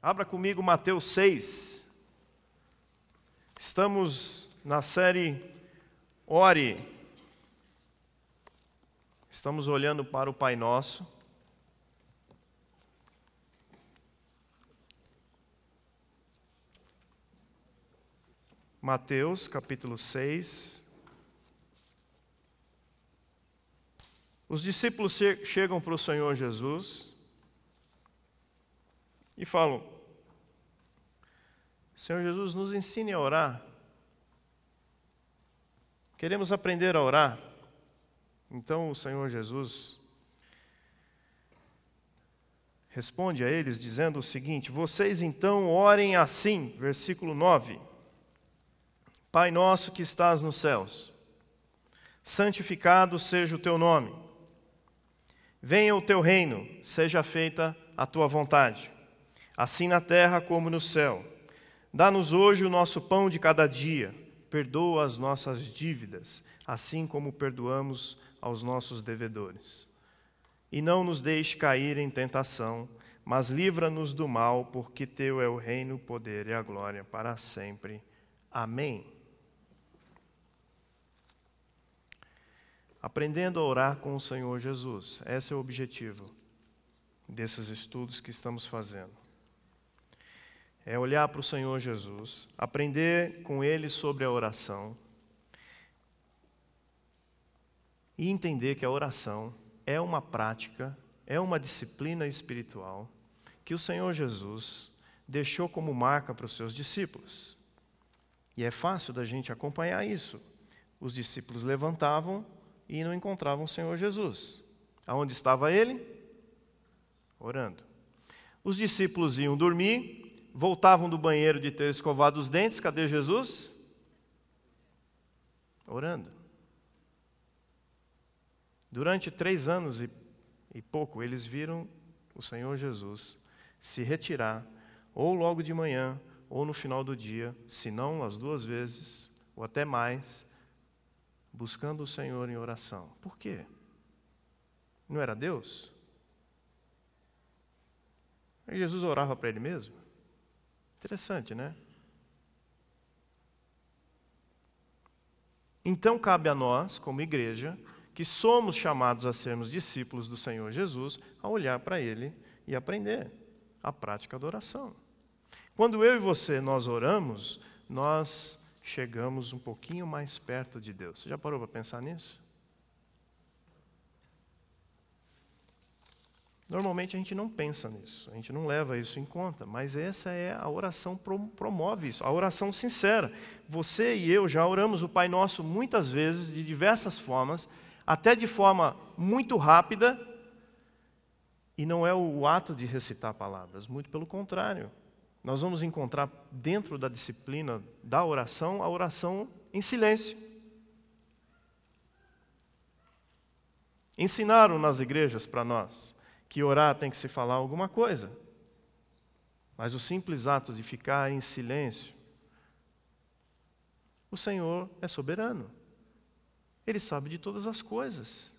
Abra comigo Mateus 6. Estamos na série Ore. Estamos olhando para o Pai Nosso. Mateus, capítulo 6. Os discípulos chegam para o Senhor Jesus e falam: Senhor Jesus, nos ensine a orar. Queremos aprender a orar. Então o Senhor Jesus responde a eles dizendo o seguinte: vocês então orem assim, versículo 9. Pai nosso que estás nos céus, santificado seja o teu nome. Venha o teu reino, seja feita a tua vontade, assim na terra como no céu. Dá-nos hoje o nosso pão de cada dia. Perdoa as nossas dívidas, assim como perdoamos aos nossos devedores. E não nos deixe cair em tentação, mas livra-nos do mal, porque teu é o reino, o poder e a glória para sempre. Amém. Aprendendo a orar com o Senhor Jesus. Esse é o objetivo desses estudos que estamos fazendo. É olhar para o Senhor Jesus, aprender com Ele sobre a oração e entender que a oração é uma prática, é uma disciplina espiritual que o Senhor Jesus deixou como marca para os seus discípulos. E é fácil da gente acompanhar isso. Os discípulos levantavam e não encontravam o Senhor Jesus. Aonde estava Ele? Orando. Os discípulos iam dormir, voltavam do banheiro de ter escovado os dentes, cadê Jesus? Orando. Durante 3 anos e pouco, eles viram o Senhor Jesus se retirar, ou logo de manhã, ou no final do dia, se não as 2 vezes, ou até mais, buscando o Senhor em oração. Por quê? Não era Deus? E Jesus orava para Ele mesmo? Interessante, né? Então cabe a nós, como igreja, que somos chamados a sermos discípulos do Senhor Jesus, a olhar para Ele e aprender a prática da oração. Quando eu e você, nós oramos, nós chegamos um pouquinho mais perto de Deus. Você já parou para pensar nisso? Normalmente a gente não pensa nisso, a gente não leva isso em conta, mas essa é a oração, promove isso, a oração sincera. Você e eu já oramos o Pai Nosso muitas vezes, de diversas formas, até de forma muito rápida, e não é o ato de recitar palavras, muito pelo contrário. Nós vamos encontrar dentro da disciplina da oração, a oração em silêncio. Ensinaram nas igrejas para nós que orar tem que se falar alguma coisa. Mas o simples ato de ficar em silêncio, o Senhor é soberano. Ele sabe de todas as coisas.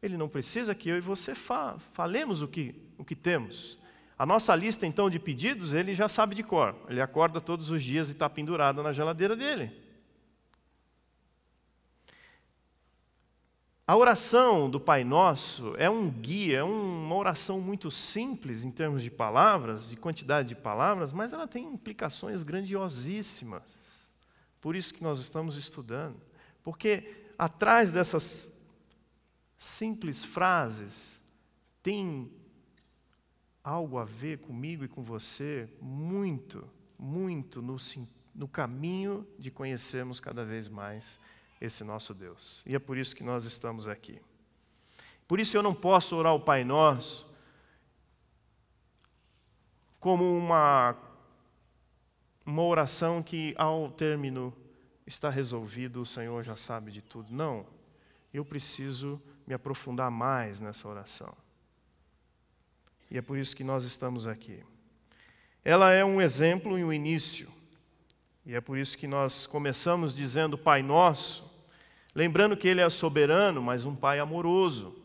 Ele não precisa que eu e você falemos o que temos. A nossa lista, então, de pedidos, ele já sabe de cor. Ele acorda todos os dias e está pendurado na geladeira dele. A oração do Pai Nosso é um guia, é uma oração muito simples em termos de palavras, de quantidade de palavras, mas ela tem implicações grandiosíssimas. Por isso que nós estamos estudando. Porque atrás dessas simples frases tem algo a ver comigo e com você, muito, muito no caminho de conhecermos cada vez mais esse nosso Deus. E é por isso que nós estamos aqui. Por isso eu não posso orar o Pai Nosso como uma oração que ao término está resolvido, o Senhor já sabe de tudo. Não, eu preciso me aprofundar mais nessa oração. E é por isso que nós estamos aqui. Ela é um exemplo e um início. E é por isso que nós começamos dizendo Pai Nosso, lembrando que Ele é soberano, mas um Pai amoroso.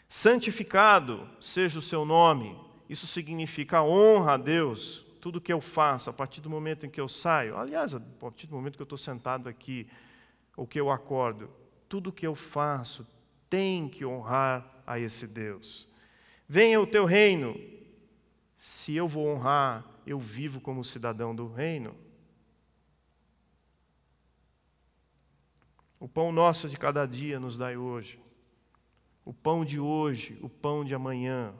Santificado seja o seu nome. isso significa honra a Deus. Tudo que eu faço, a partir do momento em que eu saio, aliás, a partir do momento que eu estou sentado aqui, ou que eu acordo, tudo que eu faço tem que honrar a esse Deus. Venha o teu reino. Se eu vou honrar, eu vivo como cidadão do reino. O pão nosso de cada dia nos dai hoje. O pão de hoje, o pão de amanhã.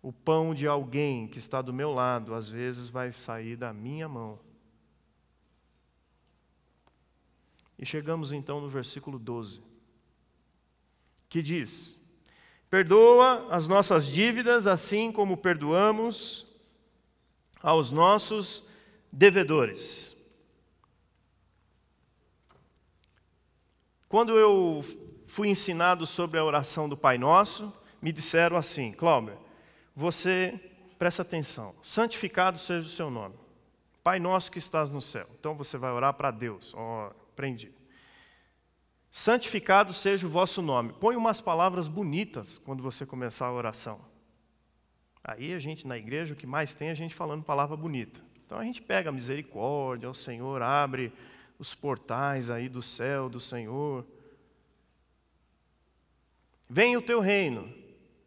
O pão de alguém que está do meu lado, às vezes vai sair da minha mão. E chegamos então no versículo 12, que diz: perdoa as nossas dívidas, assim como perdoamos aos nossos devedores. Quando eu fui ensinado sobre a oração do Pai Nosso, me disseram assim: Cláudio, você presta atenção, santificado seja o seu nome, Pai Nosso que estás no céu. Então você vai orar para Deus. Aprendi. Santificado seja o vosso nome. Põe umas palavras bonitas quando você começar a oração. Aí a gente, na igreja, o que mais tem é a gente falando palavra bonita. Então a gente pega a misericórdia, o Senhor abre os portais aí do céu do Senhor. Venha o teu reino,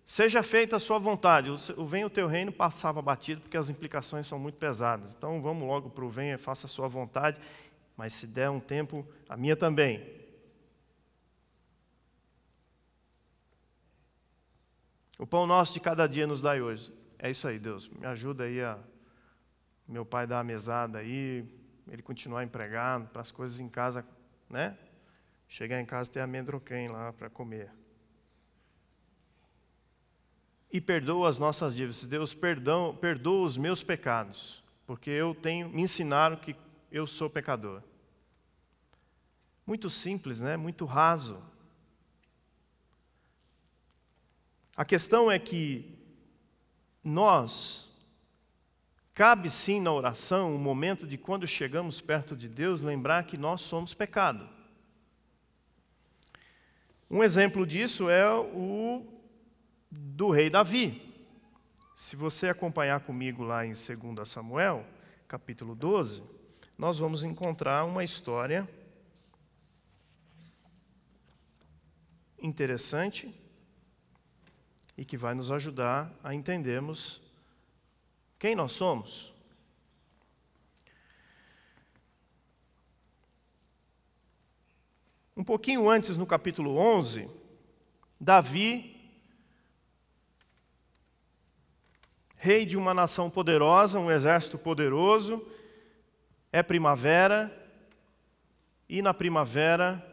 seja feita a sua vontade. O venha o teu reino passava batido porque as implicações são muito pesadas. Então vamos logo para o venha, faça a sua vontade. Mas se der um tempo, a minha também. O pão nosso de cada dia nos dai hoje. É isso aí, Deus. Me ajuda aí a meu pai dar a mesada aí, ele continuar empregado, para as coisas em casa, né? Chegar em casa e ter amendroquém lá para comer. E perdoa as nossas dívidas. Deus, perdoa os meus pecados, porque me ensinaram que eu sou pecador. Muito simples, né? Muito raso. A questão é que cabe sim na oração um momento de quando chegamos perto de Deus, lembrar que nós somos pecado. Um exemplo disso é o do rei Davi. Se você acompanhar comigo lá em 2 Samuel, capítulo 12, nós vamos encontrar uma história interessante e que vai nos ajudar a entendermos quem nós somos. Um pouquinho antes, no capítulo 11, Davi, rei de uma nação poderosa, um exército poderoso, é primavera, e na primavera,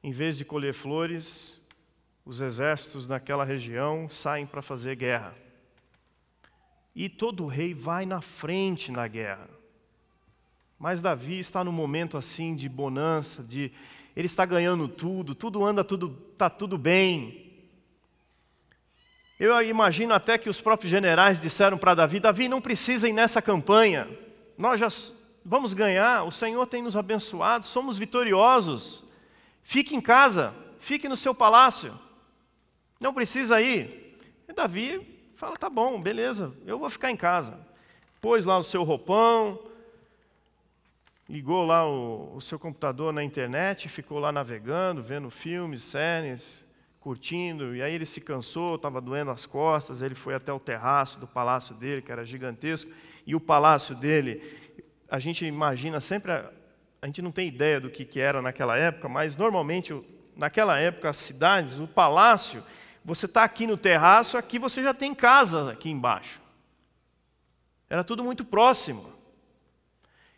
em vez de colher flores, os exércitos daquela região saem para fazer guerra. E todo rei vai na frente na guerra. Mas Davi está num momento assim de bonança, ele está ganhando tudo está tudo bem. Eu imagino até que os próprios generais disseram para Davi: Davi, não precisa ir nessa campanha, nós já vamos ganhar, o Senhor tem nos abençoado, somos vitoriosos. Fique em casa, fique no seu palácio, não precisa ir. E Davi fala: tá bom, beleza, eu vou ficar em casa. Pôs lá o seu roupão, ligou lá o seu computador na internet, ficou lá navegando, vendo filmes, séries, curtindo. E aí ele se cansou, estava doendo as costas, ele foi até o terraço do palácio dele, que era gigantesco. E o palácio dele, a gente imagina sempre, a gente não tem ideia do que era naquela época, mas normalmente, naquela época, as cidades, o palácio, você está aqui no terraço, aqui você já tem casa aqui embaixo. Era tudo muito próximo.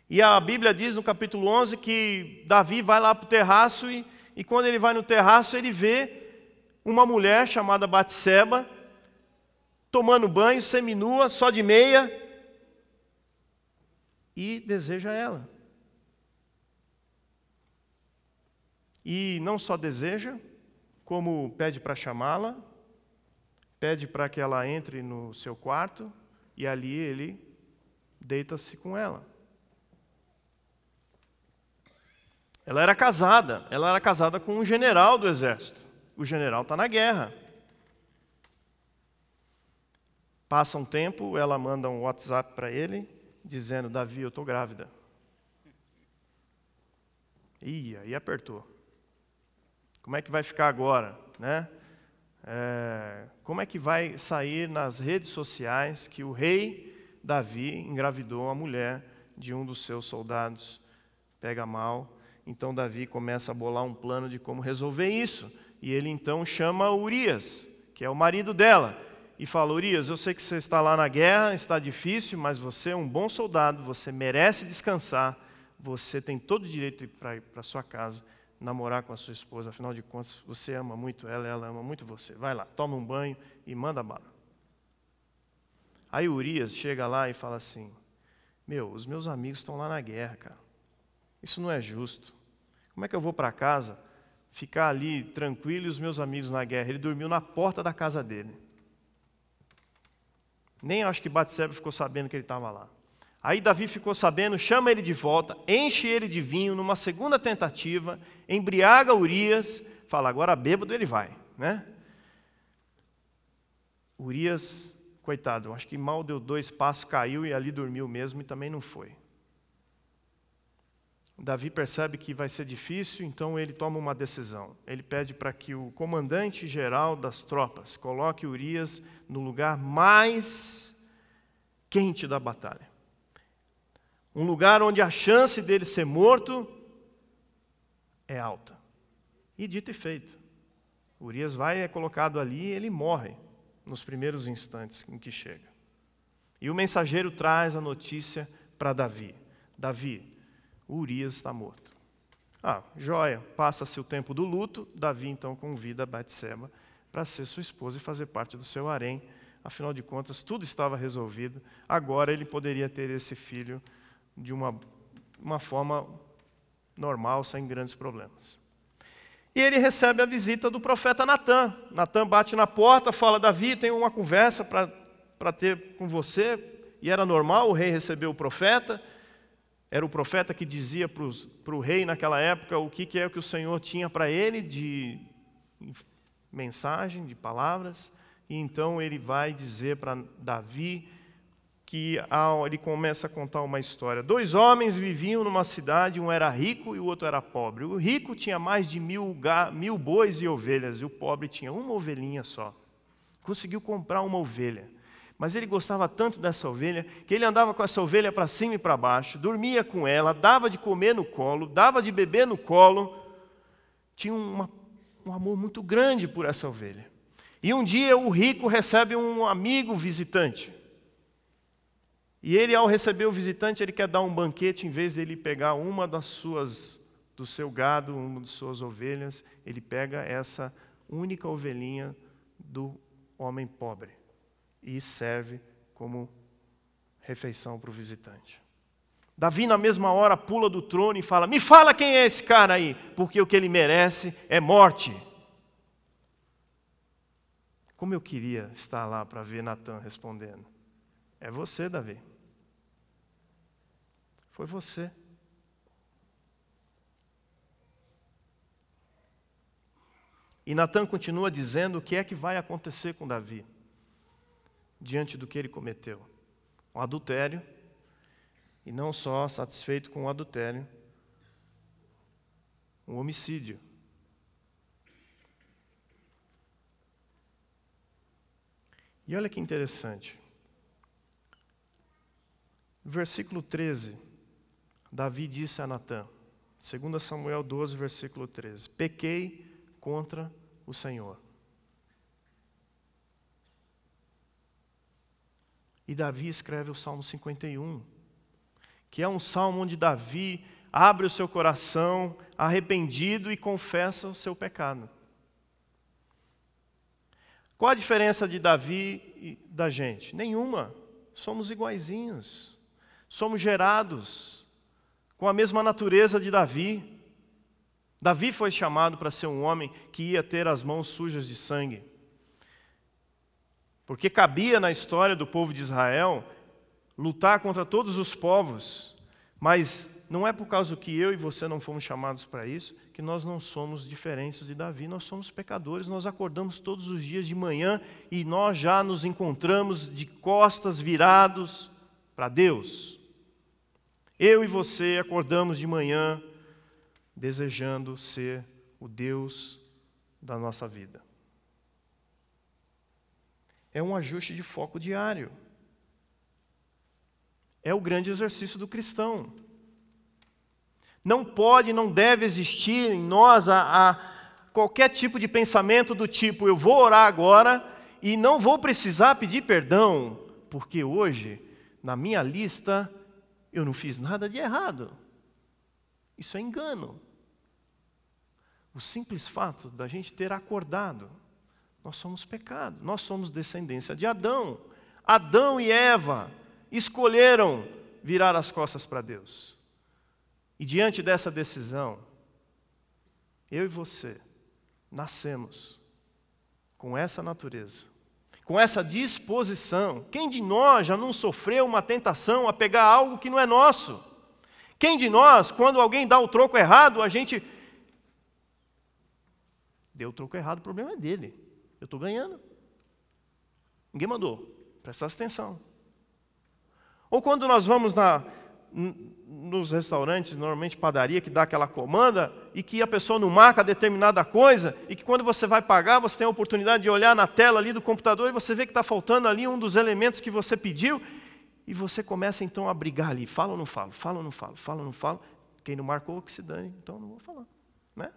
E a Bíblia diz no capítulo 11 que Davi vai lá para o terraço e quando ele vai no terraço, ele vê uma mulher chamada Batseba tomando banho, seminua, só de meia, e deseja ela. E não só deseja, como pede para chamá-la, pede para que ela entre no seu quarto, e ali ele deita-se com ela. Ela era casada com um general do exército. O general está na guerra. Passa um tempo, ela manda um WhatsApp para ele, dizendo: Davi, eu estou grávida. Ih, aí apertou. Como é que vai ficar agora, né? Como é que vai sair nas redes sociais que o rei Davi engravidou a mulher de um dos seus soldados? Pega mal. Então Davi começa a bolar um plano de como resolver isso. E ele então chama Urias, que é o marido dela, e fala: Urias, eu sei que você está lá na guerra, está difícil, mas você é um bom soldado, você merece descansar, você tem todo o direito de ir para sua casa, namorar com a sua esposa, afinal de contas, você ama muito ela, ela ama muito você. Vai lá, toma um banho e manda bala. Aí Urias chega lá e fala assim: os meus amigos estão lá na guerra, cara. Isso não é justo. Como é que eu vou para casa, ficar ali tranquilo e os meus amigos na guerra? Ele dormiu na porta da casa dele. Nem acho que Batseba ficou sabendo que ele estava lá. Aí Davi ficou sabendo, chama ele de volta, enche ele de vinho numa segunda tentativa, embriaga Urias, fala: agora bêbado ele vai, né? Urias, coitado, acho que mal deu 2 passos, caiu e ali dormiu mesmo e também não foi. Davi percebe que vai ser difícil, então ele toma uma decisão. Ele pede para que o comandante-geral das tropas coloque Urias no lugar mais quente da batalha. Um lugar onde a chance dele ser morto é alta. E dito e feito. Urias é colocado ali e ele morre nos primeiros instantes em que chega. E o mensageiro traz a notícia para Davi: Davi, Urias está morto. Joia, passa-se o tempo do luto, Davi então convida Batseba para ser sua esposa e fazer parte do seu harém. Afinal de contas, tudo estava resolvido, agora ele poderia ter esse filho de uma forma normal, sem grandes problemas. E ele recebe a visita do profeta Natã. Natã bate na porta, fala: Davi, tenho uma conversa para ter com você. E era normal, o rei recebeu o profeta. Era o profeta que dizia para o rei naquela época o que é que o Senhor tinha para ele de mensagem, de palavras. E então ele vai dizer para Davi que ele começa a contar uma história. 2 homens viviam numa cidade, um era rico e o outro era pobre. O rico tinha mais de 1000 bois e ovelhas, e o pobre tinha uma ovelhinha só. Conseguiu comprar uma ovelha. Mas ele gostava tanto dessa ovelha, que ele andava com essa ovelha para cima e para baixo, dormia com ela, dava de comer no colo, dava de beber no colo. Tinha um amor muito grande por essa ovelha. E um dia o rico recebe um amigo visitante. E ele, ao receber o visitante, ele quer dar um banquete, em vez de ele pegar uma do seu gado, uma de suas ovelhas, ele pega essa única ovelhinha do homem pobre e serve como refeição para o visitante. Davi, na mesma hora, pula do trono e fala: me fala quem é esse cara aí, porque o que ele merece é morte. Como eu queria estar lá para ver Natã respondendo: é você, Davi. Foi você. E Natã continua dizendo o que é que vai acontecer com Davi diante do que ele cometeu. Um adultério, e não só satisfeito com o adultério, um homicídio. E olha que interessante. Versículo 13, Davi disse a Natã, 2 Samuel 12, versículo 13: pequei contra o Senhor. E Davi escreve o Salmo 51, que é um salmo onde Davi abre o seu coração arrependido e confessa o seu pecado. Qual a diferença de Davi e da gente? Nenhuma. Somos iguaizinhos. Somos gerados com a mesma natureza de Davi. Davi foi chamado para ser um homem que ia ter as mãos sujas de sangue. Porque cabia na história do povo de Israel lutar contra todos os povos, mas não é por causa que eu e você não fomos chamados para isso, que nós não somos diferentes de Davi. Nós somos pecadores, nós acordamos todos os dias de manhã e nós já nos encontramos de costas virados para Deus. Eu e você acordamos de manhã desejando ser o Deus da nossa vida. É um ajuste de foco diário. É o grande exercício do cristão. Não pode, não deve existir em nós qualquer tipo de pensamento do tipo, eu vou orar agora e não vou precisar pedir perdão, porque hoje, na minha lista, eu não fiz nada de errado. Isso é engano. O simples fato da gente ter acordado, nós somos pecado, nós somos descendência de Adão. Adão e Eva escolheram virar as costas para Deus. E diante dessa decisão, eu e você nascemos com essa natureza, com essa disposição. Quem de nós já não sofreu uma tentação a pegar algo que não é nosso? Quem de nós, quando alguém dá o troco errado, a gente... Deu o troco errado, o problema é dele. Eu estou ganhando. Ninguém mandou. Presta atenção. Ou quando nós vamos nos restaurantes, normalmente padaria, que dá aquela comanda, e que a pessoa não marca determinada coisa, e que quando você vai pagar, você tem a oportunidade de olhar na tela ali do computador, e você vê que está faltando ali um dos elementos que você pediu, e você começa então a brigar ali, falo ou não falo, falo ou não falo, falo ou não falo, quem não marcou que se dane, então não vou falar. Né?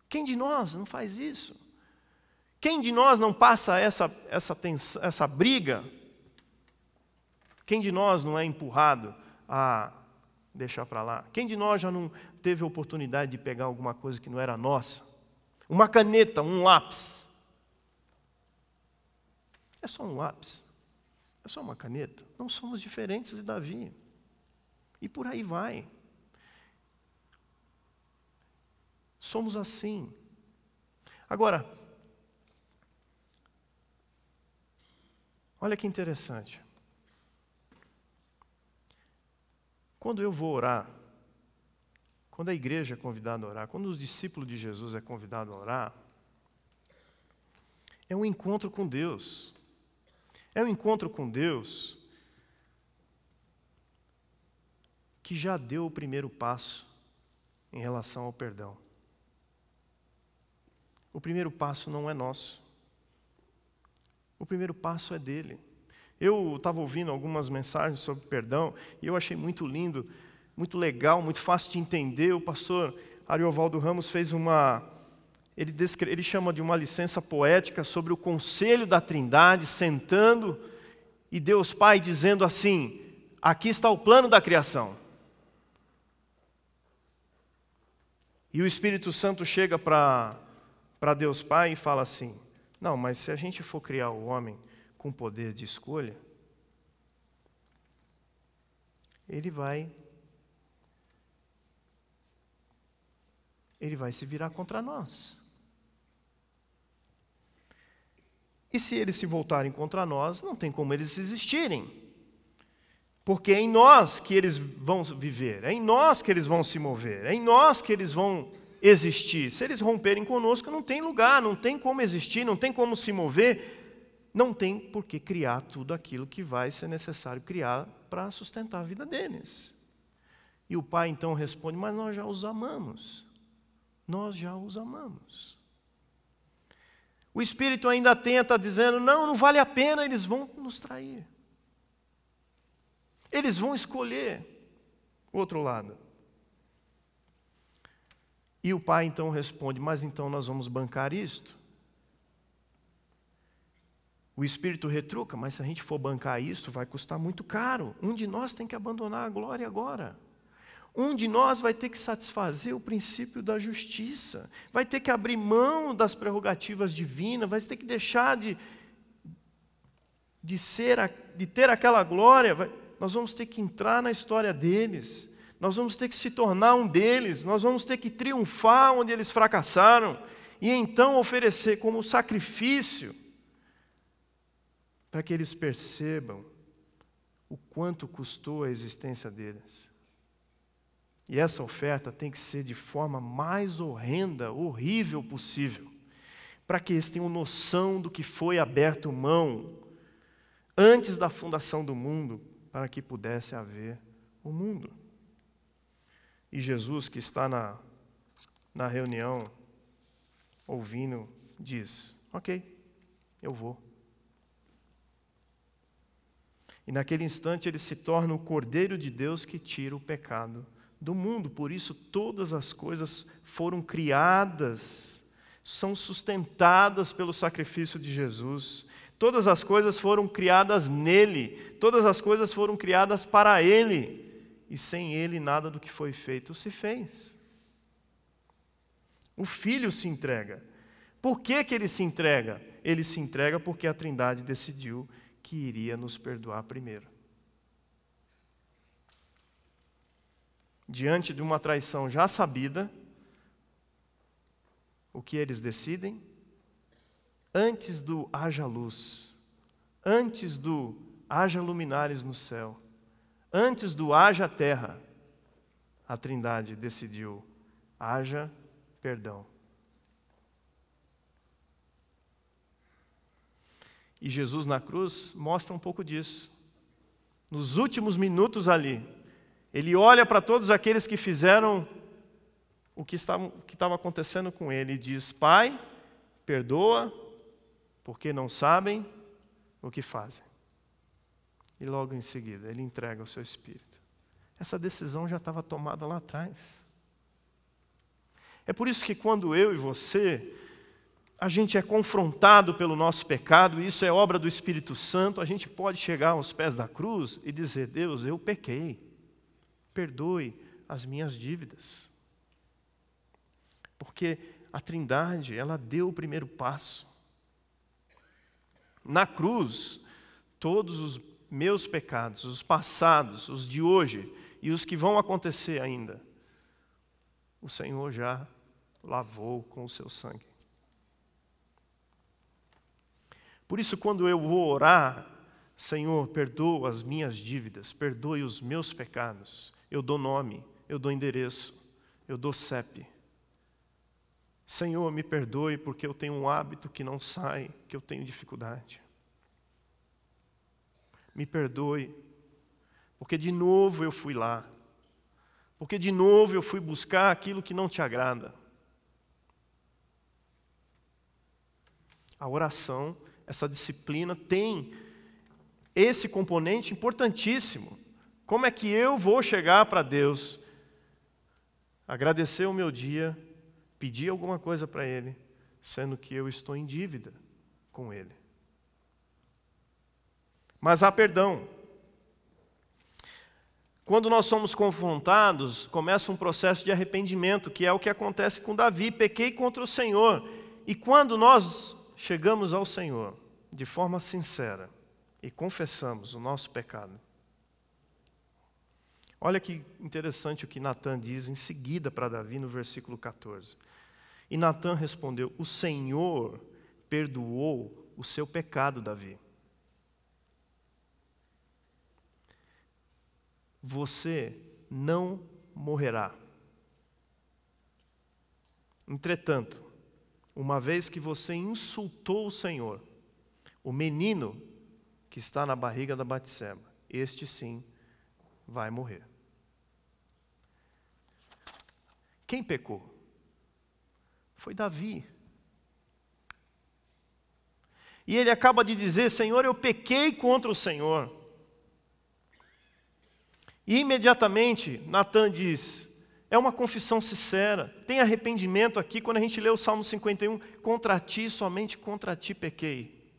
Quem de nós não faz isso? Quem de nós não passa essa briga? Quem de nós não é empurrado a deixar para lá? Quem de nós já não teve a oportunidade de pegar alguma coisa que não era nossa? Uma caneta, um lápis. É só um lápis. É só uma caneta. Não somos diferentes de Davi. E por aí vai. Somos assim. Agora, olha que interessante. Quando eu vou orar, quando a igreja é convidada a orar, quando os discípulos de Jesus é convidado a orar, é um encontro com Deus. É um encontro com Deus que já deu o primeiro passo em relação ao perdão. O primeiro passo não é nosso. O primeiro passo é dele. Eu estava ouvindo algumas mensagens sobre perdão e eu achei muito lindo, muito legal, muito fácil de entender. O pastor Ariovaldo Ramos fez ele chama de uma licença poética sobre o conselho da Trindade, sentando e Deus Pai dizendo assim, aqui está o plano da criação. E o Espírito Santo chega para Deus Pai e fala assim, não, mas se a gente for criar o homem com poder de escolha, ele vai se virar contra nós. E se eles se voltarem contra nós, não tem como eles existirem. Porque é em nós que eles vão viver, é em nós que eles vão se mover, é em nós que eles vão existir. Se eles romperem conosco, não tem lugar, não tem como existir, não tem como se mover, não tem por que criar tudo aquilo que vai ser necessário criar para sustentar a vida deles. E o pai então responde, mas nós já os amamos. Nós já os amamos. O Espírito ainda tenta dizendo, não vale a pena, eles vão nos trair. Eles vão escolher o outro lado. E o pai então responde, mas então nós vamos bancar isto? O Espírito retruca, mas se a gente for bancar isto, vai custar muito caro. Um de nós tem que abandonar a glória agora. Um de nós vai ter que satisfazer o princípio da justiça. Vai ter que abrir mão das prerrogativas divinas, vai ter que deixar de ter aquela glória. Nós vamos ter que entrar na história deles. Nós vamos ter que se tornar um deles. Nós vamos ter que triunfar onde eles fracassaram. E então oferecer como sacrifício para que eles percebam o quanto custou a existência deles. E essa oferta tem que ser de forma mais horrenda, horrível possível, para que eles tenham noção do que foi aberto mão antes da fundação do mundo, para que pudesse haver o mundo. E Jesus, que está na reunião, ouvindo, diz: ok, eu vou. E naquele instante ele se torna o Cordeiro de Deus que tira o pecado do mundo. Por isso todas as coisas foram criadas, são sustentadas pelo sacrifício de Jesus. Todas as coisas foram criadas nele, todas as coisas foram criadas para ele. E sem ele nada do que foi feito se fez. O Filho se entrega. Por que que ele se entrega? Ele se entrega porque a Trindade decidiu que iria nos perdoar primeiro. Diante de uma traição já sabida, o que eles decidem? Antes do haja luz, antes do haja luminares no céu, antes do haja terra, a Trindade decidiu: haja perdão. E Jesus na cruz mostra um pouco disso. Nos últimos minutos ali, ele olha para todos aqueles que fizeram o que estava acontecendo com ele e diz: Pai, perdoa, porque não sabem o que fazem. E logo em seguida, ele entrega o seu Espírito. Essa decisão já estava tomada lá atrás. É por isso que quando eu e você, a gente é confrontado pelo nosso pecado, e isso é obra do Espírito Santo, a gente pode chegar aos pés da cruz e dizer: Deus, eu pequei, perdoe as minhas dívidas. Porque a Trindade, ela deu o primeiro passo. Na cruz, todos os meus pecados, os passados, os de hoje e os que vão acontecer ainda, o Senhor já lavou com o seu sangue. Por isso, quando eu vou orar: Senhor, perdoa as minhas dívidas, perdoe os meus pecados, eu dou nome, eu dou endereço, eu dou CEP. Senhor, me perdoe porque eu tenho um hábito que não sai, que eu tenho dificuldade. Me perdoe porque de novo eu fui lá, porque de novo eu fui buscar aquilo que não te agrada. A oração, essa disciplina tem esse componente importantíssimo. Como é que eu vou chegar para Deus, agradecer o meu dia, pedir alguma coisa para Ele, sendo que eu estou em dívida com Ele? Mas há perdão. Quando nós somos confrontados, começa um processo de arrependimento, que é o que acontece com Davi: pequei contra o Senhor. E quando nós chegamos ao Senhor de forma sincera e confessamos o nosso pecado, olha que interessante o que Natã diz em seguida para Davi no versículo 14. E Natã respondeu: o Senhor perdoou o seu pecado, Davi. Você não morrerá. Entretanto, uma vez que você insultou o Senhor, o menino que está na barriga da Batseba, este sim vai morrer. Quem pecou? Foi Davi. E ele acaba de dizer: Senhor, eu pequei contra o Senhor. E imediatamente Natã diz: é uma confissão sincera, tem arrependimento aqui. Quando a gente lê o Salmo 51, contra ti, somente contra ti pequei.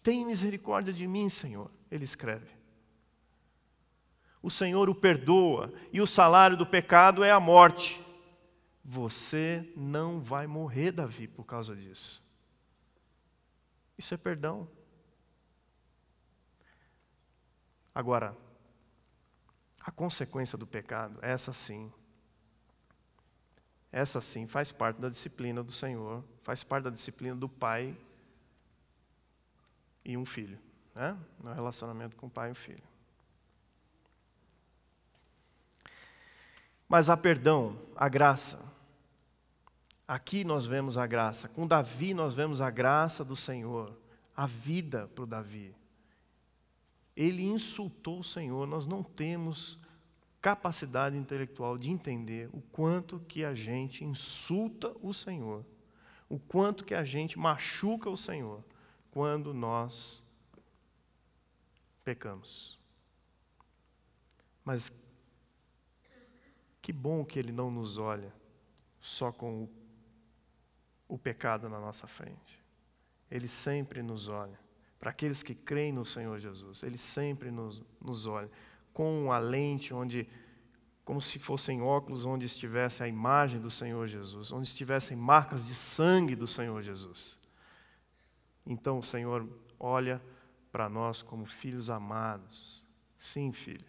Tem misericórdia de mim, Senhor, ele escreve. O Senhor o perdoa, e o salário do pecado é a morte. Você não vai morrer, Davi, por causa disso. Isso é perdão. Agora, a consequência do pecado, essa sim faz parte da disciplina do Senhor, faz parte da disciplina do pai e um filho, né? No relacionamento com o pai e o filho. Mas há perdão, a graça. Aqui nós vemos a graça. Com Davi nós vemos a graça do Senhor, a vida para o Davi. Ele insultou o Senhor, nós não temos capacidade intelectual de entender o quanto que a gente insulta o Senhor, o quanto que a gente machuca o Senhor quando nós pecamos. Mas que bom que Ele não nos olha só com o pecado na nossa frente. Ele sempre nos olha. Para aqueles que creem no Senhor Jesus, Ele sempre nos olha com uma lente como se fossem óculos onde estivesse a imagem do Senhor Jesus, onde estivessem marcas de sangue do Senhor Jesus. Então o Senhor olha para nós como filhos amados. Sim, filho,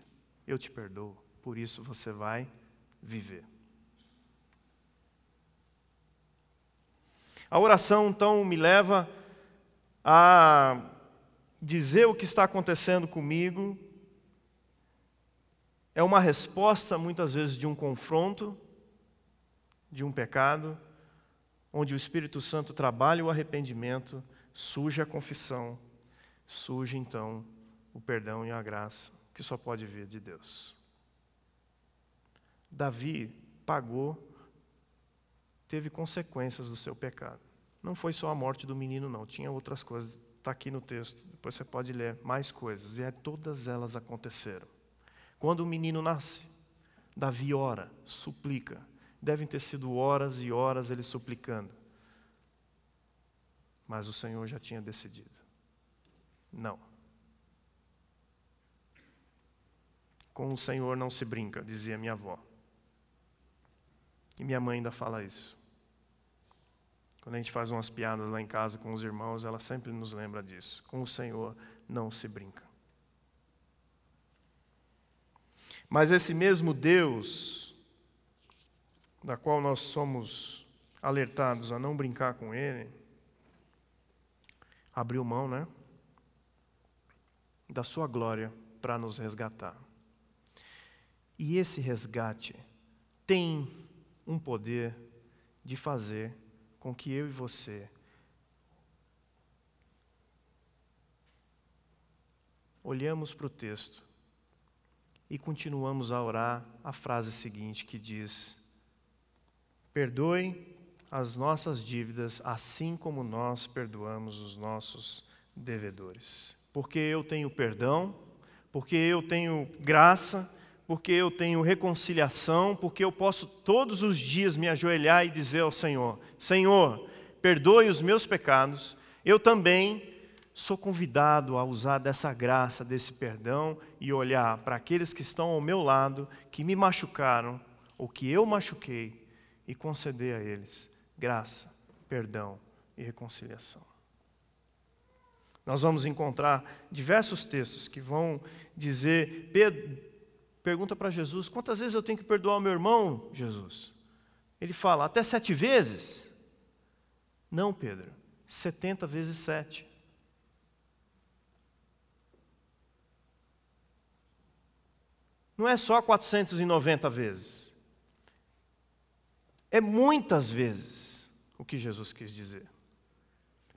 eu te perdoo, por isso você vai viver. A oração, então, me leva a dizer o que está acontecendo comigo. É uma resposta, muitas vezes, de um confronto, de um pecado, onde o Espírito Santo trabalha o arrependimento, surge a confissão, surge, então, o perdão e a graça, que só pode vir de Deus. Davi pagou, teve consequências do seu pecado. Não foi só a morte do menino, não. Tinha outras coisas. Está aqui no texto. Depois você pode ler mais coisas. E todas elas aconteceram. Quando o menino nasce, Davi ora, suplica. Devem ter sido horas e horas ele suplicando. Mas o Senhor já tinha decidido. Não. Com o Senhor não se brinca, dizia minha avó. E minha mãe ainda fala isso. Quando a gente faz umas piadas lá em casa com os irmãos, ela sempre nos lembra disso. Com o Senhor não se brinca. Mas esse mesmo Deus, da qual nós somos alertados a não brincar com Ele, abriu mão, da sua glória para nos resgatar. E esse resgate tem um poder de fazer com que eu e você olhamos para o texto e continuamos a orar a frase seguinte que diz: perdoe as nossas dívidas assim como nós perdoamos os nossos devedores. Porque eu tenho perdão, porque eu tenho graça, porque eu tenho reconciliação, porque eu posso todos os dias me ajoelhar e dizer ao Senhor: Senhor, perdoe os meus pecados. Eu também sou convidado a usar dessa graça, desse perdão e olhar para aqueles que estão ao meu lado, que me machucaram ou que eu machuquei, e conceder a eles graça, perdão e reconciliação. Nós vamos encontrar diversos textos que vão dizer: pergunta para Jesus: quantas vezes eu tenho que perdoar o meu irmão, Jesus? Ele fala: até 7 vezes? Não, Pedro, 70 vezes 7. Não é só 490 vezes. É muitas vezes o que Jesus quis dizer.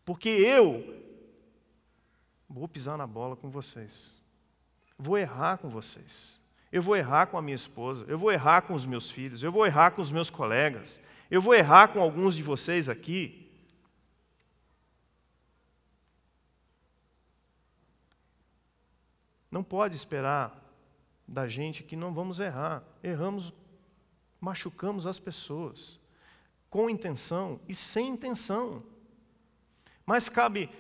Porque eu vou pisar na bola com vocês. Vou errar com vocês. Eu vou errar com a minha esposa, eu vou errar com os meus filhos, eu vou errar com os meus colegas, eu vou errar com alguns de vocês aqui. Não pode esperar da gente que não vamos errar. Erramos, machucamos as pessoas, com intenção e sem intenção. Mas cabe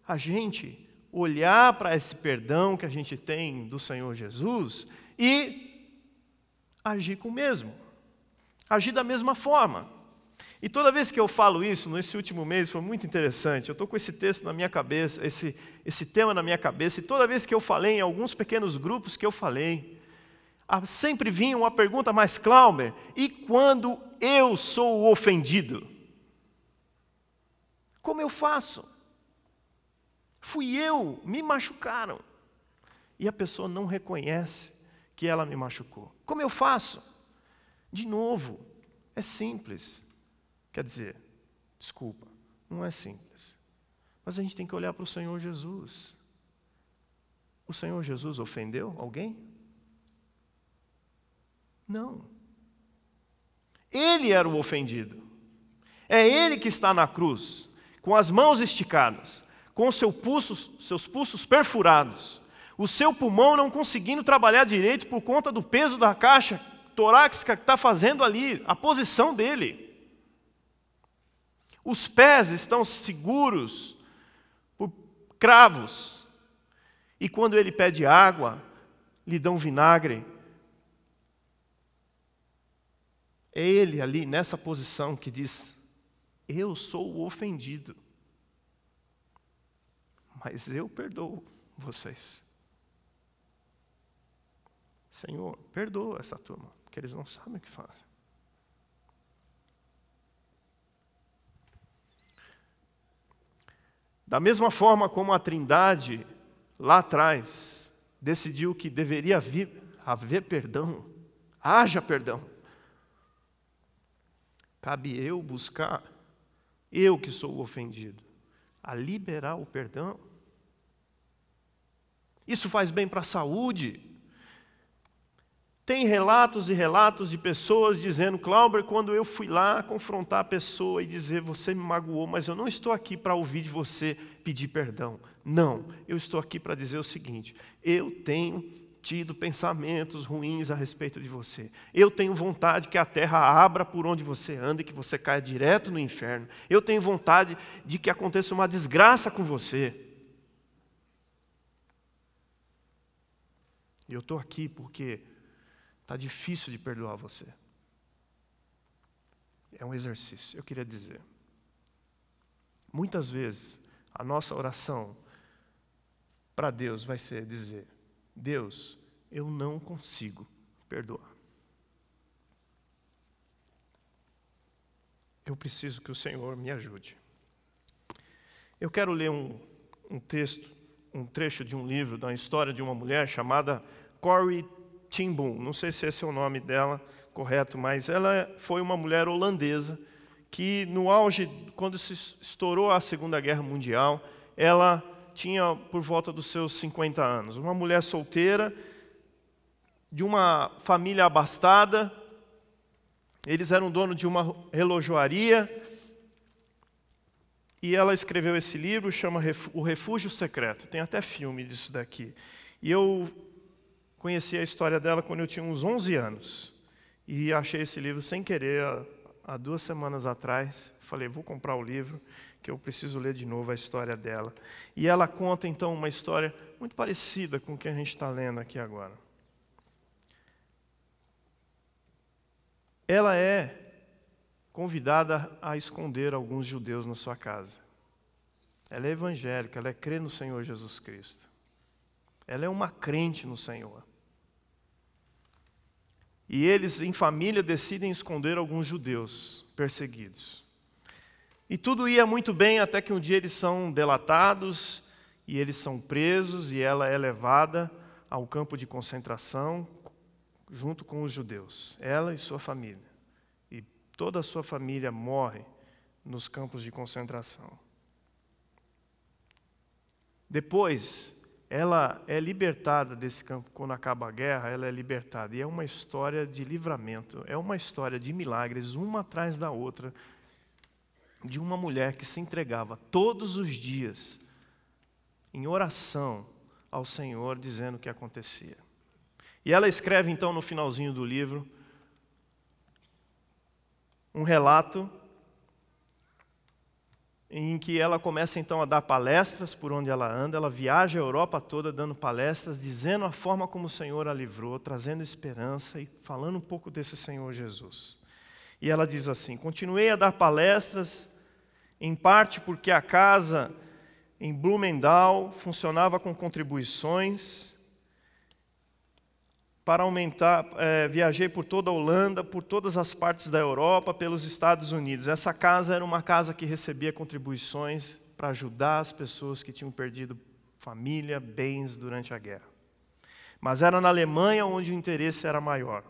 a gente olhar para esse perdão que a gente tem do Senhor Jesus e agir com o mesmo, agir da mesma forma. E toda vez que eu falo isso, nesse último mês, foi muito interessante. Eu estou com esse texto na minha cabeça, esse tema na minha cabeça, e toda vez que eu falei, em alguns pequenos grupos que eu falei, sempre vinha uma pergunta: mas Cláudio, e quando eu sou o ofendido? Como eu faço? Fui eu, me machucaram. E a pessoa não reconhece que ela me machucou. Como eu faço? De novo, é simples. Quer dizer, desculpa, não é simples. Mas a gente tem que olhar para o Senhor Jesus. O Senhor Jesus ofendeu alguém? Não. Ele era o ofendido. É Ele que está na cruz, com as mãos esticadas, com seus pulsos perfurados, o seu pulmão não conseguindo trabalhar direito por conta do peso da caixa torácica que está fazendo ali, a posição dele. Os pés estão seguros por cravos. E quando ele pede água, lhe dão vinagre. É ele ali, nessa posição, que diz: eu sou o ofendido, mas eu perdoo vocês. Senhor, perdoa essa turma, porque eles não sabem o que fazem. Da mesma forma como a Trindade, lá atrás, decidiu que deveria haver perdão, haja perdão. Cabe eu buscar, eu que sou o ofendido, a liberar o perdão. Isso faz bem para a saúde. Tem relatos e relatos de pessoas dizendo: Cláudio, quando eu fui lá confrontar a pessoa e dizer: você me magoou, mas eu não estou aqui para ouvir de você pedir perdão. Não, eu estou aqui para dizer o seguinte: eu tenho tido pensamentos ruins a respeito de você. Eu tenho vontade que a terra abra por onde você anda e que você caia direto no inferno. Eu tenho vontade de que aconteça uma desgraça com você. E eu estou aqui porque está difícil de perdoar você. É um exercício, eu queria dizer. Muitas vezes, a nossa oração para Deus vai ser dizer: Deus, eu não consigo perdoar. Eu preciso que o Senhor me ajude. Eu quero ler um trecho de um livro, da história de uma mulher chamada Corrie ten Boom. Não sei se esse é o nome dela correto, mas ela foi uma mulher holandesa que, no auge, quando se estourou a Segunda Guerra Mundial, ela tinha por volta dos seus 50 anos. Uma mulher solteira, de uma família abastada. Eles eram dono de uma relojoaria. E ela escreveu esse livro, chama O Refúgio Secreto. Tem até filme disso daqui. E eu conheci a história dela quando eu tinha uns 11 anos. E achei esse livro sem querer, há 2 semanas atrás. Falei, vou comprar o livro, que eu preciso ler de novo a história dela. E ela conta, então, uma história muito parecida com o que a gente está lendo aqui agora. Ela é convidada a esconder alguns judeus na sua casa. Ela é evangélica, ela crê no Senhor Jesus Cristo. Ela é uma crente no Senhor. E eles, em família, decidem esconder alguns judeus perseguidos. E tudo ia muito bem até que um dia eles são delatados e eles são presos e ela é levada ao campo de concentração junto com os judeus, ela e sua família. E toda a sua família morre nos campos de concentração. Depois, ela é libertada desse campo, quando acaba a guerra, ela é libertada. E é uma história de livramento, é uma história de milagres, uma atrás da outra, de uma mulher que se entregava todos os dias em oração ao Senhor, dizendo o que acontecia. E ela escreve, então, no finalzinho do livro, um relato em que ela começa, então, a dar palestras por onde ela anda. Ela viaja a Europa toda dando palestras, dizendo a forma como o Senhor a livrou, trazendo esperança e falando um pouco desse Senhor Jesus. E ela diz assim: continuei a dar palestras, em parte porque a casa em Bloemendaal funcionava com contribuições. Para aumentar, viajei por toda a Holanda, por todas as partes da Europa, pelos Estados Unidos. Essa casa era uma casa que recebia contribuições para ajudar as pessoas que tinham perdido família, bens durante a guerra. Mas era na Alemanha onde o interesse era maior.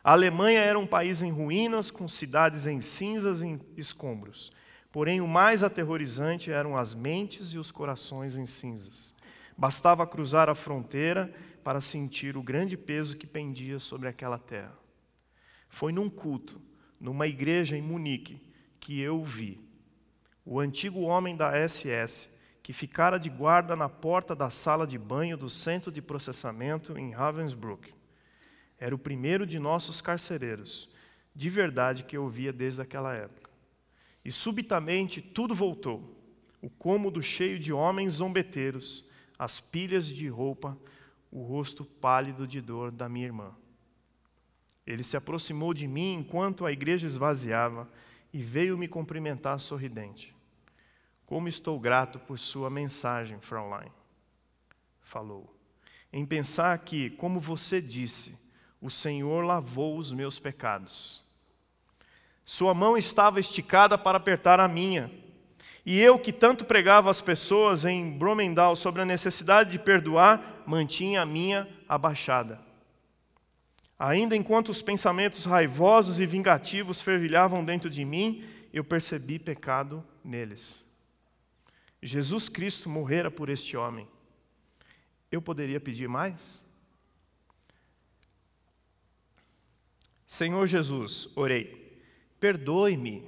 A Alemanha era um país em ruínas, com cidades em cinzas e escombros. Porém, o mais aterrorizante eram as mentes e os corações em cinzas. Bastava cruzar a fronteira para sentir o grande peso que pendia sobre aquela terra. Foi num culto, numa igreja em Munique, que eu vi o antigo homem da SS, que ficara de guarda na porta da sala de banho do centro de processamento em Ravensbrück. Era o primeiro de nossos carcereiros, de verdade que eu via desde aquela época. E subitamente tudo voltou. O cômodo cheio de homens zombeteiros, as pilhas de roupa, o rosto pálido de dor da minha irmã. Ele se aproximou de mim enquanto a igreja esvaziava e veio me cumprimentar sorridente. Como estou grato por sua mensagem, Fraulein, falou. Em pensar que, como você disse, o Senhor lavou os meus pecados. Sua mão estava esticada para apertar a minha. E eu, que tanto pregava às pessoas em Brumendahl sobre a necessidade de perdoar, mantinha a minha abaixada. Ainda enquanto os pensamentos raivosos e vingativos fervilhavam dentro de mim, eu percebi pecado neles. Jesus Cristo morrera por este homem. Eu poderia pedir mais? Senhor Jesus, orei, perdoe-me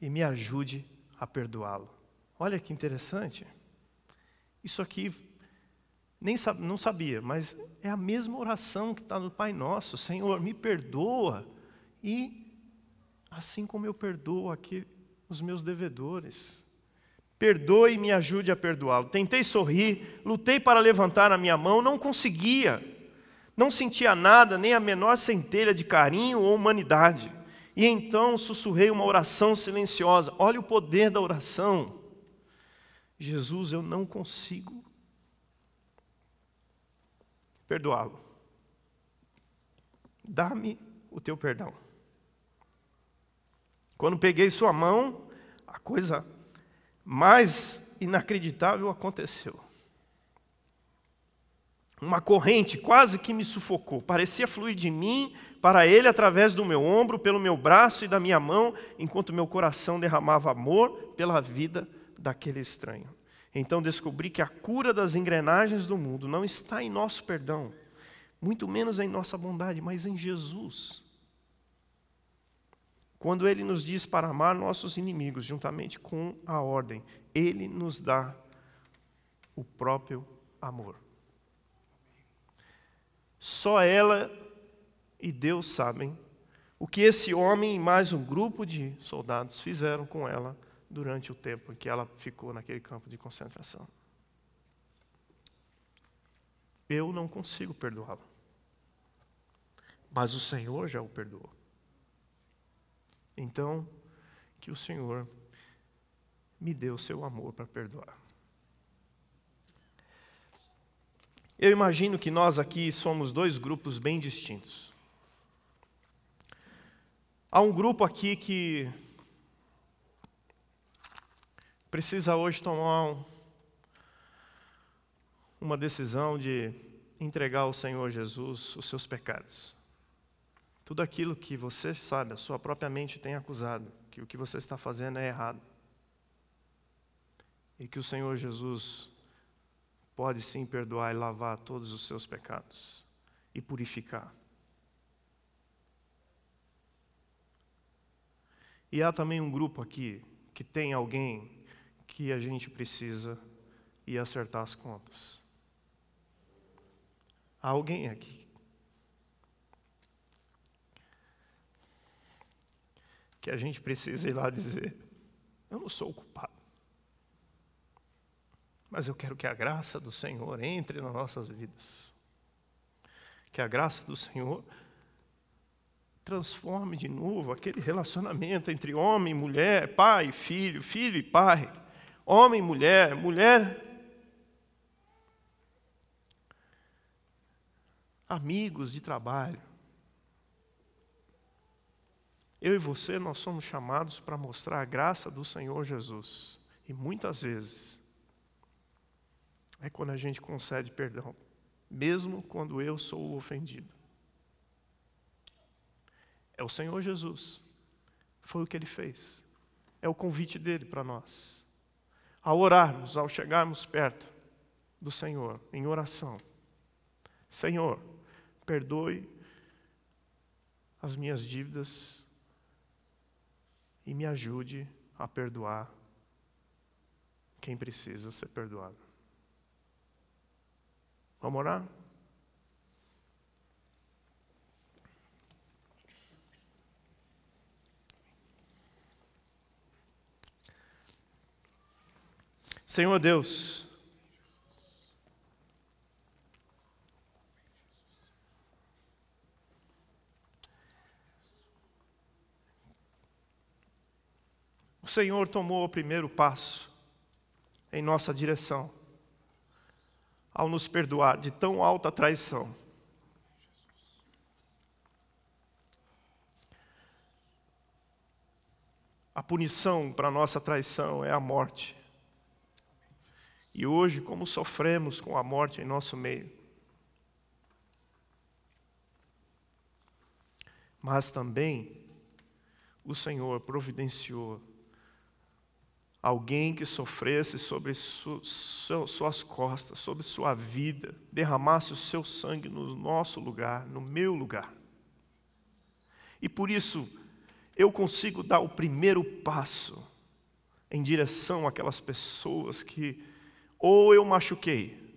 e me ajude a perdoá-lo. Olha que interessante. Isso aqui, não sabia, mas é a mesma oração que está no Pai Nosso. Senhor, me perdoa e assim como eu perdoo aqui os meus devedores. Perdoe e me ajude a perdoá-lo. Tentei sorrir, lutei para levantar a minha mão, não conseguia. Não sentia nada, nem a menor centelha de carinho ou humanidade. E então sussurrei uma oração silenciosa. Olha o poder da oração. Jesus, eu não consigo perdoá-lo. Dá-me o teu perdão. Quando peguei sua mão, a coisa mais inacreditável aconteceu. Uma corrente quase que me sufocou. Parecia fluir de mim para ele através do meu ombro, pelo meu braço e da minha mão, enquanto meu coração derramava amor pela vida daquele estranho. Então descobri que a cura das engrenagens do mundo não está em nosso perdão, muito menos em nossa bondade, mas em Jesus. Quando Ele nos diz para amar nossos inimigos, juntamente com a ordem, Ele nos dá o próprio amor. Só ela e Deus sabem o que esse homem e mais um grupo de soldados fizeram com ela durante o tempo em que ela ficou naquele campo de concentração. Eu não consigo perdoá-la, mas o Senhor já o perdoou. Então, que o Senhor me dê o seu amor para perdoar. Eu imagino que nós aqui somos dois grupos bem distintos. Há um grupo aqui que precisa hoje tomar uma decisão de entregar ao Senhor Jesus os seus pecados. Tudo aquilo que você sabe, a sua própria mente tem acusado, que o que você está fazendo é errado. E que o Senhor Jesus pode sim perdoar e lavar todos os seus pecados e purificar. E há também um grupo aqui que tem alguém que a gente precisa ir acertar as contas. Há alguém aqui que a gente precisa ir lá dizer, eu não sou o culpado, mas eu quero que a graça do Senhor entre nas nossas vidas. Que a graça do Senhor transforme de novo aquele relacionamento entre homem e mulher, pai e filho, filho e pai, homem e mulher, mulher, amigos de trabalho. Eu e você, nós somos chamados para mostrar a graça do Senhor Jesus. E muitas vezes é quando a gente concede perdão, mesmo quando eu sou o ofendido. É o Senhor Jesus. Foi o que Ele fez. É o convite dEle para nós. Ao orarmos, ao chegarmos perto do Senhor, em oração. Senhor, perdoe as minhas dívidas e me ajude a perdoar quem precisa ser perdoado. Vamos orar? Senhor Deus, o Senhor tomou o primeiro passo em nossa direção, ao nos perdoar de tão alta traição. A punição para a nossa traição é a morte. E hoje, como sofremos com a morte em nosso meio. Mas também o Senhor providenciou alguém que sofresse sobre suas costas, sobre sua vida, derramasse o seu sangue no nosso lugar, no meu lugar. E por isso, eu consigo dar o primeiro passo em direção àquelas pessoas que ou eu machuquei,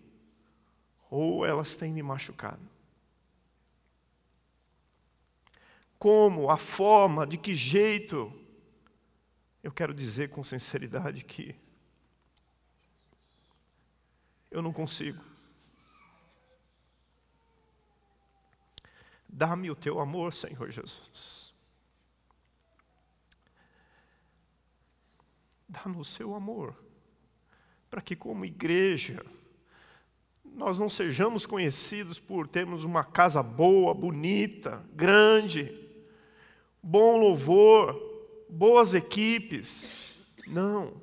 ou elas têm me machucado. Como, a forma, de que jeito, eu quero dizer com sinceridade que eu não consigo. Dá-me o teu amor, Senhor Jesus. Dá-nos o seu amor, para que como igreja, nós não sejamos conhecidos por termos uma casa boa, bonita, grande, bom louvor, boas equipes. Não,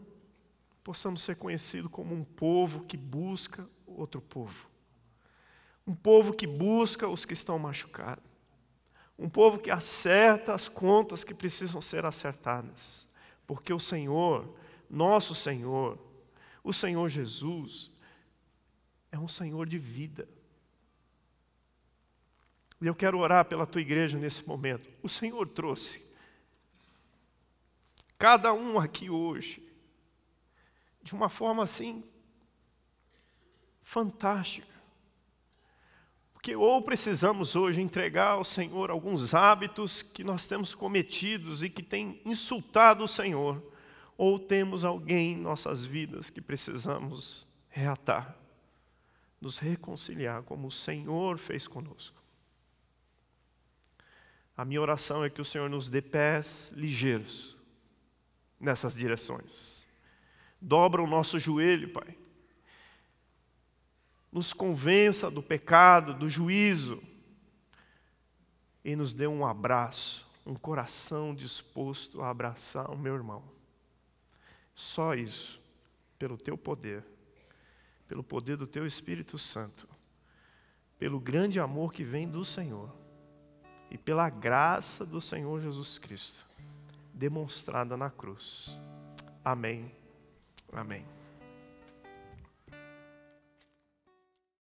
possamos ser conhecidos como um povo que busca outro povo. Um povo que busca os que estão machucados. Um povo que acerta as contas que precisam ser acertadas. Porque o Senhor, nosso Senhor, o Senhor Jesus, é um Senhor de vida. E eu quero orar pela tua igreja nesse momento. O Senhor trouxe cada um aqui hoje, de uma forma assim, fantástica. Porque ou precisamos hoje entregar ao Senhor alguns hábitos que nós temos cometidos e que têm insultado o Senhor, ou temos alguém em nossas vidas que precisamos reatar, nos reconciliar como o Senhor fez conosco. A minha oração é que o Senhor nos dê pés ligeiros nessas direções. Dobra o nosso joelho, Pai. Nos convença do pecado, do juízo. E nos dê um abraço, um coração disposto a abraçar o meu irmão. Só isso, pelo teu poder, pelo poder do teu Espírito Santo, pelo grande amor que vem do Senhor e pela graça do Senhor Jesus Cristo, demonstrada na cruz. Amém. Amém.